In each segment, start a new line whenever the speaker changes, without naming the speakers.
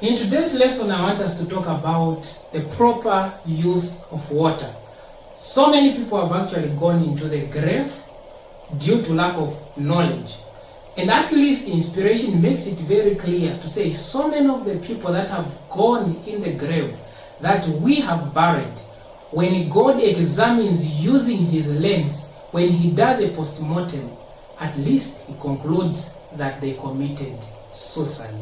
In today's lesson, I want us to talk about the proper use of water. So many people have actually gone into the grave due to lack of knowledge. And at least inspiration makes it very clear to say so many of the people that have gone in the grave that we have buried, when God examines using his lens, when he does a post-mortem, at least he concludes that they committed suicide.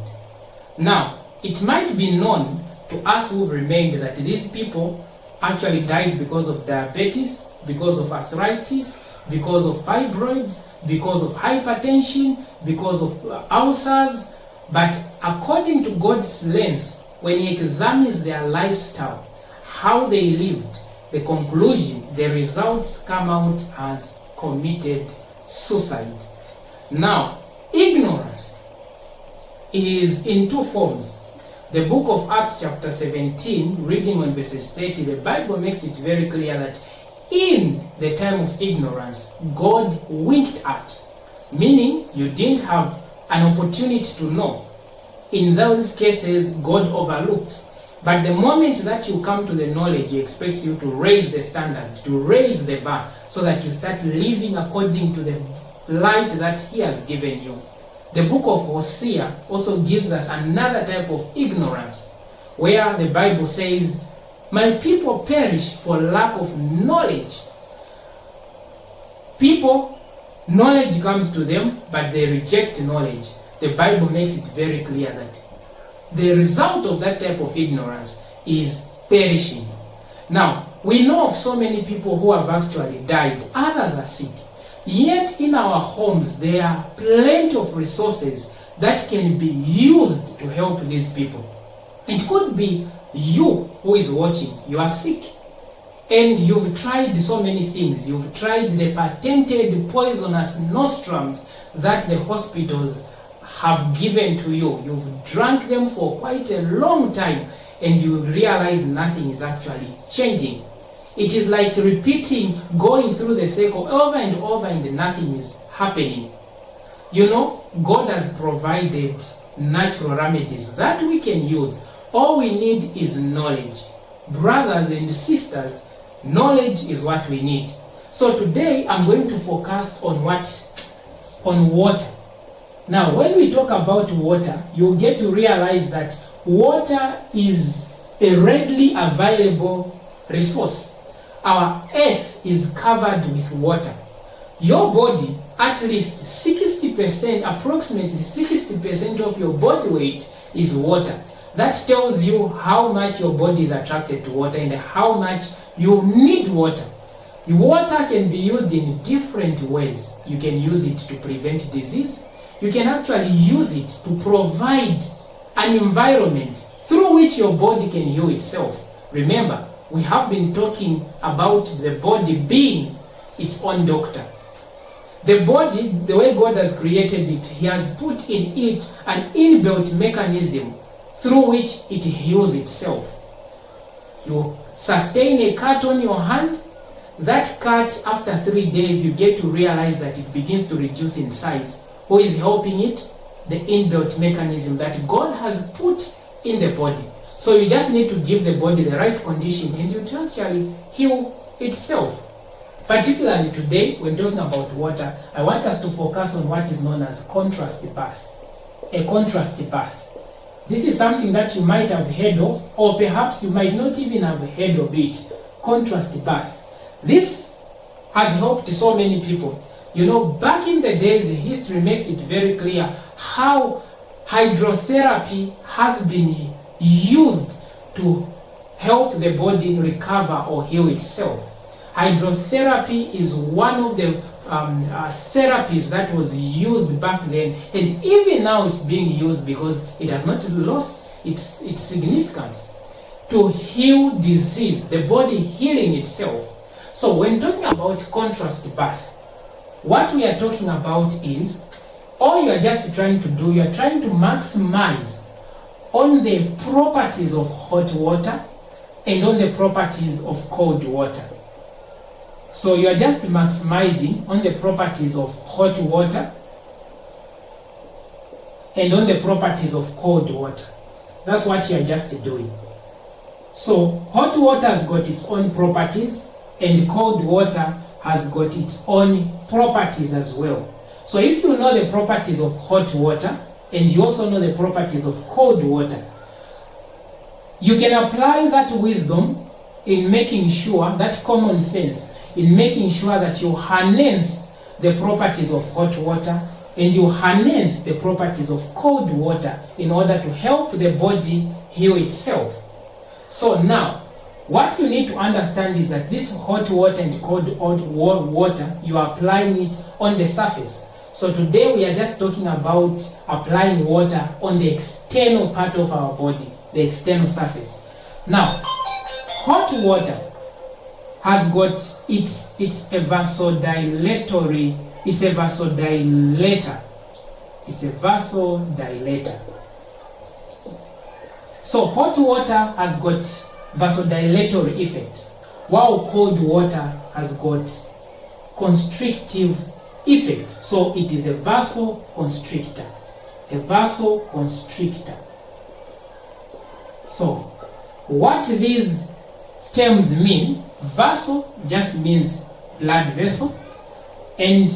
Now, it might be known to us who remained that these people actually died because of diabetes, because of arthritis, because of fibroids, because of hypertension, because of ulcers. But according to God's lens, when he examines their lifestyle, how they lived, the conclusion, the results come out as committed suicide. Now, ignorance is in two forms. The book of Acts chapter 17, reading on verses 30, the Bible makes it very clear that in the time of ignorance, God winked at, meaning you didn't have an opportunity to know. In those cases, God overlooks. But the moment that you come to the knowledge, he expects you to raise the standard, to raise the bar, so that you start living according to the light that he has given you. The book of Hosea also gives us another type of ignorance, where the Bible says, "My people perish for lack of knowledge." People, knowledge comes to them, but they reject knowledge. The Bible makes it very clear that the result of that type of ignorance is perishing. Now, we know of so many people who have actually died. Others are sick. Yet in our homes, there are plenty of resources that can be used to help these people. It could be you who is watching. You are sick. And you've tried so many things. You've tried the patented poisonous nostrums that the hospitals have given to you. You've drank them for quite a long time, and you realize nothing is actually changing. It is like repeating, going through the cycle over and over, and nothing is happening. You know, God has provided natural remedies that we can use. All we need is knowledge. Brothers and sisters, knowledge is what we need. So today I'm going to focus on what? On water. Now, when we talk about water, you'll get to realize that water is a readily available resource. Our earth is covered with water. Your body, at least 60%, approximately 60% of your body weight is water. That tells you how much your body is attracted to water and how much you need water. Water can be used in different ways. You can use it to prevent disease. You can actually use it to provide an environment through which your body can heal itself. Remember, we have been talking about the body being its own doctor. The body, the way God has created it, he has put in it an inbuilt mechanism through which it heals itself. You sustain a cut on your hand. That cut, after 3 days, you get to realize that it begins to reduce in size. Who is helping it? The inbuilt mechanism that God has put in the body. So you just need to give the body the right condition and it will actually heal itself. Particularly today, when talking about water, I want us to focus on what is known as contrast bath. A contrast bath. This is something that you might have heard of, or perhaps you might not even have heard of it. Contrast bath. This has helped so many people. You know, back in the days, history makes it very clear how hydrotherapy has been used to help the body recover or heal itself. Hydrotherapy is one of the therapies that was used back then, and even now it's being used because it has not lost its significance to heal disease, the body healing itself. So when talking about contrast bath, what we are talking about is, all you are just trying to do, you are trying to maximize on the properties of hot water and on the properties of cold water. So you are just maximizing on the properties of hot water and on the properties of cold water. That's what you are just doing. So hot water has got its own properties, and cold water has got its own properties as well. So if you know the properties of hot water, and you also know the properties of cold water, you can apply that wisdom in making sure, that common sense, in making sure that you harness the properties of hot water and you harness the properties of cold water in order to help the body heal itself. So now, what you need to understand is that this hot water and cold water, you are applying it on the surface. So today we are just talking about applying water on the external part of our body, the external surface. Now, hot water has got it's a vasodilator. It's a vasodilator. So hot water has got vasodilatory effects, while cold water has got constrictive effects. So it is a vasoconstrictor. A vasoconstrictor. So what these terms mean, vaso just means blood vessel, and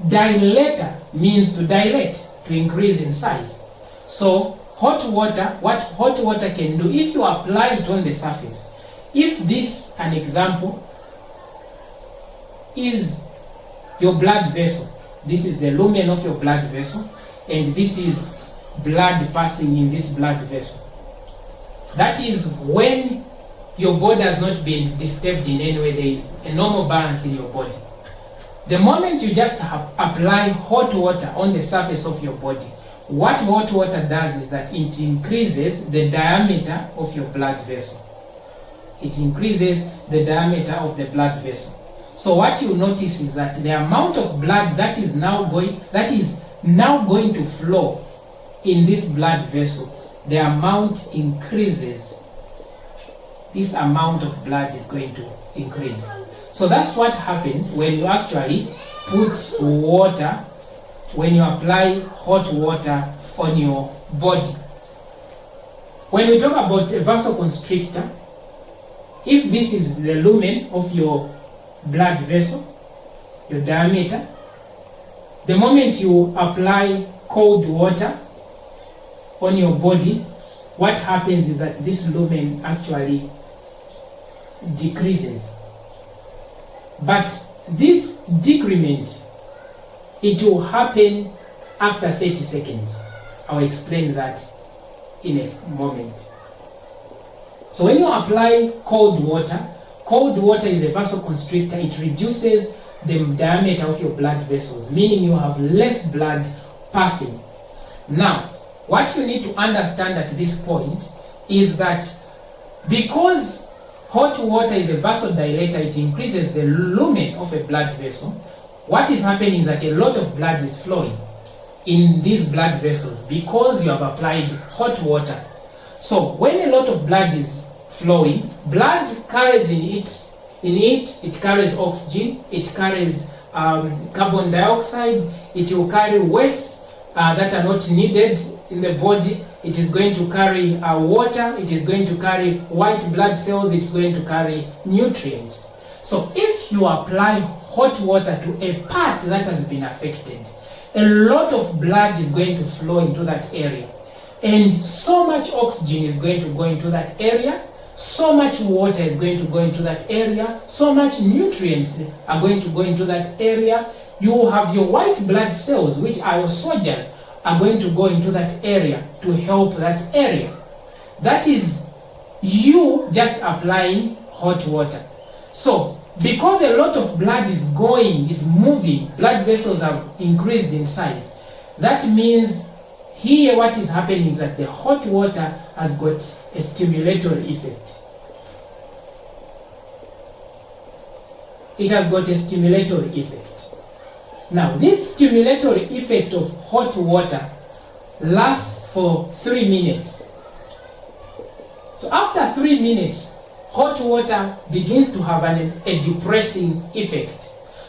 dilator means to dilate, to increase in size. So hot water, what hot water can do, if you apply it on the surface, if this, an example, is your blood vessel, this is the lumen of your blood vessel, and this is blood passing in this blood vessel. That is when your body has not been disturbed in any way, there is a normal balance in your body. The moment you just apply hot water on the surface of your body, what hot water does is that it increases the diameter of your blood vessel. It increases the diameter of the blood vessel. So what you notice is that the amount of blood that is now going to flow in this blood vessel, the amount increases. This amount of blood is going to increase. So that's what happens when you actually put water, when you apply hot water on your body. When we talk about a vasoconstrictor, if this is the lumen of your blood vessel, your diameter, the moment you apply cold water on your body, what happens is that this lumen actually decreases. But this decrement, it will happen after 30 seconds. I'll explain that in a moment. So when you apply cold water is a vasoconstrictor. It reduces the diameter of your blood vessels, meaning you have less blood passing. Now, what you need to understand at this point is that because hot water is a vasodilator, it increases the lumen of a blood vessel. What is happening is that a lot of blood is flowing in these blood vessels because you have applied hot water. So when a lot of blood is flowing, blood carries it carries oxygen, it carries carbon dioxide, it will carry wastes that are not needed in the body. It is going to carry water, it is going to carry white blood cells, it's going to carry nutrients. So if you apply hot water to a part that has been affected, a lot of blood is going to flow into that area, and so much oxygen is going to go into that area, so much water is going to go into that area, so much nutrients are going to go into that area. You have your white blood cells, which are your soldiers, are going to go into that area to help that area. That is you just applying hot water. So because a lot of blood is moving, blood vessels have increased in size. That means here what is happening is that the hot water has got a stimulatory effect. It has got a stimulatory effect. Now, this stimulatory effect of hot water lasts for 3 minutes. So after 3 minutes, hot water begins to have a depressing effect.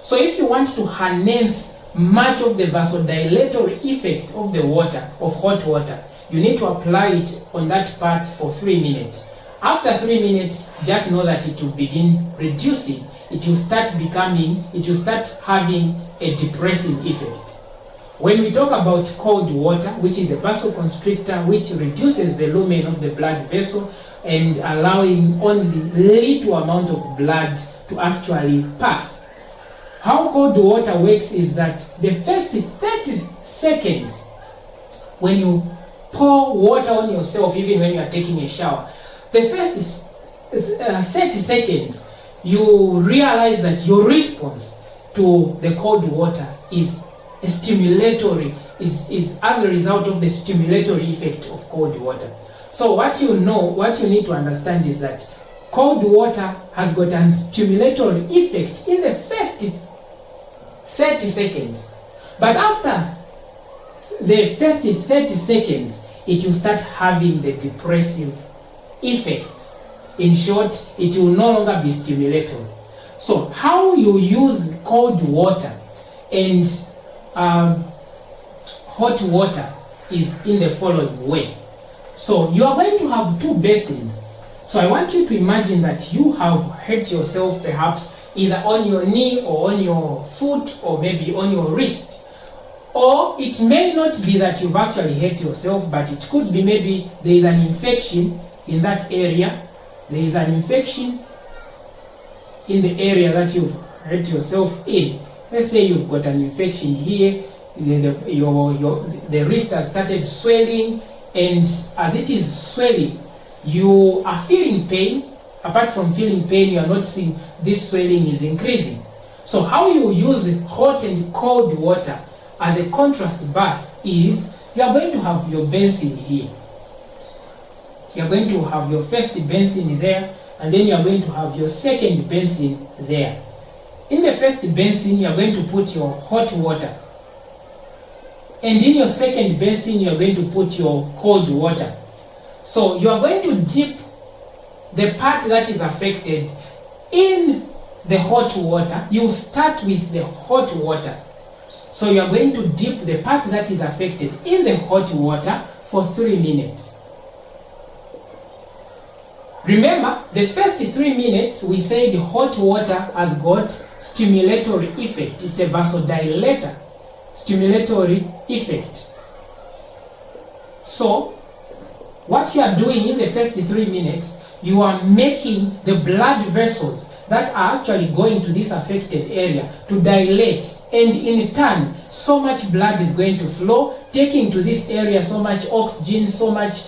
So if you want to harness much of the vasodilatory effect of the water, of hot water, you need to apply it on that part for 3 minutes. After 3 minutes, just know that it will begin reducing. It will start having a depressing effect. When we talk about cold water, which is a vasoconstrictor, which reduces the lumen of the blood vessel and allowing only little amount of blood to actually pass. How cold water works is that the first 30 seconds, when you pour water on yourself, even when you are taking a shower, the first 30 seconds, you realize that your response to the cold water is stimulatory, is as a result of the stimulatory effect of cold water. So what you need to understand is that cold water has got a stimulatory effect in the first 30 seconds. But after the first 30 seconds, it will start having the depressive effect. In short, it will no longer be stimulatory. So how you use cold water and hot water is in the following way. So you are going to have 2 basins. So I want you to imagine that you have hurt yourself perhaps either on your knee or on your foot or maybe on your wrist. Or it may not be that you've actually hurt yourself, but it could be maybe there is an infection in that area. There is an infection in the area that you've hurt yourself in. Let's say you've got an infection here, the wrist has started swelling, and as it is swelling, you are feeling pain. Apart from feeling pain, you are noticing this swelling is increasing. So how you use hot and cold water as a contrast bath is, you are going to have your basin here. You are going to have your first basin there, and then you are going to have your second basin there. In the first basin, you are going to put your hot water. And in your second basin, you are going to put your cold water. So you are going to dip the part that is affected in the hot water. You start with the hot water. So you are going to dip the part that is affected in the hot water for 3 minutes. Remember, the first 3 minutes, we said hot water has got stimulatory effect. It's a vasodilator, stimulatory effect. So, what you are doing in the first 3 minutes, you are making the blood vessels that are actually going to this affected area to dilate. And in turn, so much blood is going to flow, taking to this area so much oxygen, so much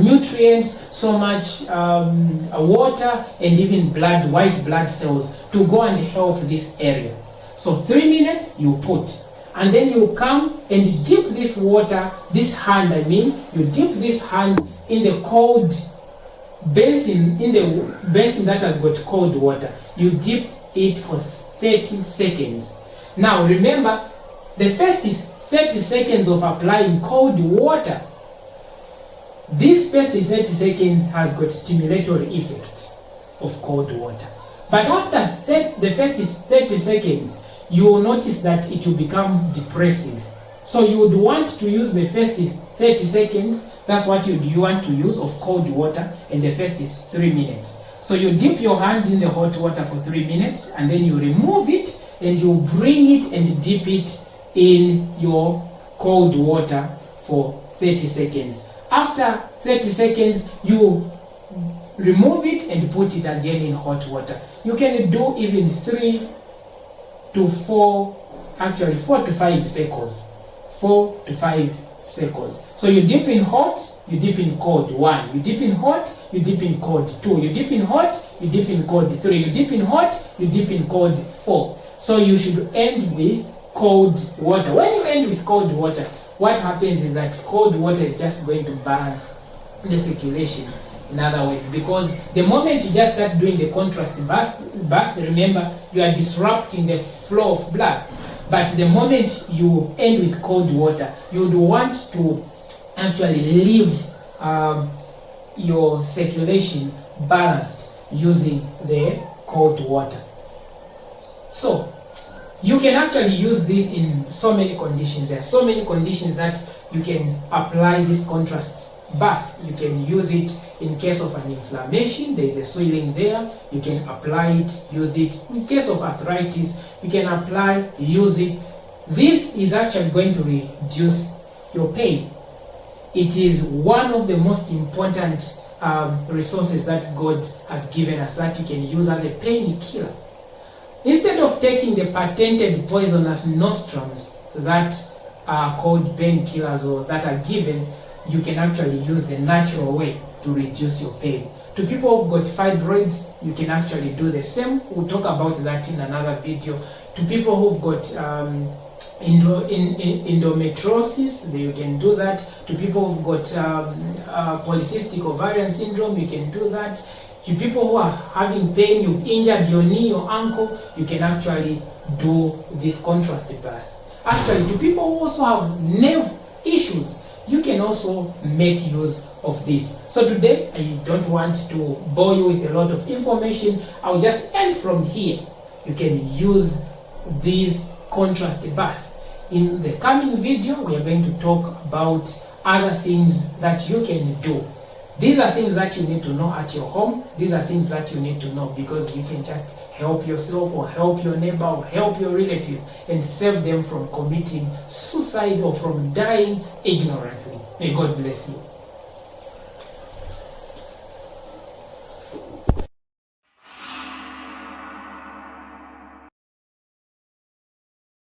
nutrients, so much water, and even blood, white blood cells to go and help this area. So 3 minutes you put, and then you come and dip this water, this hand you dip this hand in the cold basin, in the basin that has got cold water. You dip it for 30 seconds. Now remember, the first 30 seconds of applying cold water, this first 30 seconds has got stimulatory effect of cold water. But after the first 30 seconds, you will notice that it will become depressive. So you would want to use the first 30 seconds, that's what you want to use, of cold water, in the first 3 minutes. So you dip your hand in the hot water for 3 minutes, and then you remove it, and you bring it and dip it in your cold water for 30 seconds. After 30 seconds, you remove it and put it again in hot water. You can do even 3 to 4, actually 4 to 5 cycles. 4 to 5 cycles. So you dip in hot, you dip in cold 1, you dip in hot, you dip in cold 2, you dip in hot, you dip in cold 3, you dip in hot, you dip in cold 4. So you should end with cold water. When you end with cold water, what happens is that cold water is just going to balance the circulation. In other words, because the moment you just start doing the contrast bath, remember, you are disrupting the flow of blood. But the moment you end with cold water, you would want to actually leave your circulation balanced using the cold water. So you can actually use this in so many conditions. There are so many conditions that you can apply this contrast bath. You can use it in case of an inflammation, there is a swelling there, you can apply it, use it. In case of arthritis, you can apply, use it. This is actually going to reduce your pain. It is one of the most important resources that God has given us that you can use as a pain killer. Instead of taking the patented poisonous nostrums that are called pain killers or that are given, you can actually use the natural way to reduce your pain. To people who've got fibroids, you can actually do the same. We'll talk about that in another video. To people who've got endometriosis, you can do that. To people who've got polycystic ovarian syndrome, you can do that. To people who are having pain, you've injured your knee or ankle, you can actually do this contrast bath. Actually, to people who also have nerve issues, you can also make use of this. So today, I don't want to bore you with a lot of information. I'll just end from here. You can use this contrast bath. In the coming video, we are going to talk about other things that you can do. These are things that you need to know at your home. These are things that you need to know because you can just help yourself or help your neighbor or help your relative and save them from committing suicide or from dying ignorantly. May God bless you.